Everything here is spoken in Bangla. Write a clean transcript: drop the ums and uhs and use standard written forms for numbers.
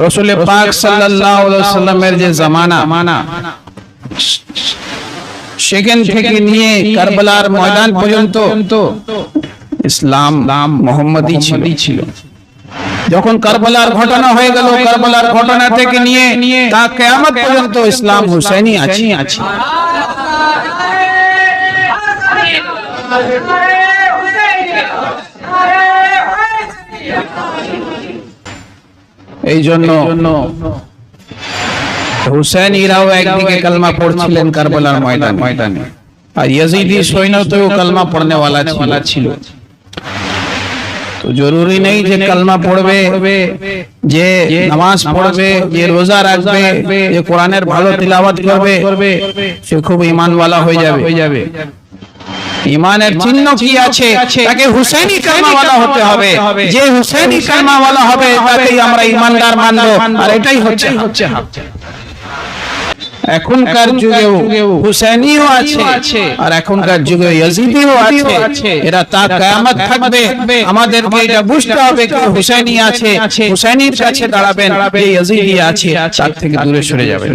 রাসূল পাক সাল্লাল্লাহু আলাইহি ওয়াসাল্লামের যে জামানা, সেখান থেকে নিয়ে কারবালার ময়দান পর্যন্ত ইসলাম মুহাম্মাদি ছিল। যখন কারবালার ঘটনা হয়ে গেল, কারবালার ঘটনা থেকে নিয়ে তা কিয়ামত পর্যন্ত ইসলাম হুসাইনি আছে। এই জন্য হুসাইনিরাও একদিকে কালমা পড়ছিলেন কারবালার ময়দানে, আর ইয়াজিদি সৈন্যতেও কালমা পড়নে ওয়ালা ছিল। তো জরুরি নেই যে কালমা পড়বে, যে নামাজ পড়বে, যে রোজা রাখবে, যে কোরআনের ভালো তিলাওয়াত করবে সে খুব ঈমানওয়ালা হয়ে যাবে। ঈমানের চিহ্ন কি আছে? তাকে হুসাইনি কালমাওয়ালা হতে হবে। যে হুসাইনি কালমাওয়ালা হবে তাকেই আমরা ঈমানদার মানবো, আর এটাই হচ্ছে হক। এখনকার যুগেও হুসাইনিও আছে, আর এখনকার যুগে ইয়াজিদিও আছে। এরা তা কিয়ামত থাকবে। আমাদেরকে এটা বুঝতে হবে যে হুসাইনি আছে, হুসাইনির কাছে দাঁড়াবেন। যে ইয়াজিদি আছে তার থেকে দূরে সরে যাবে।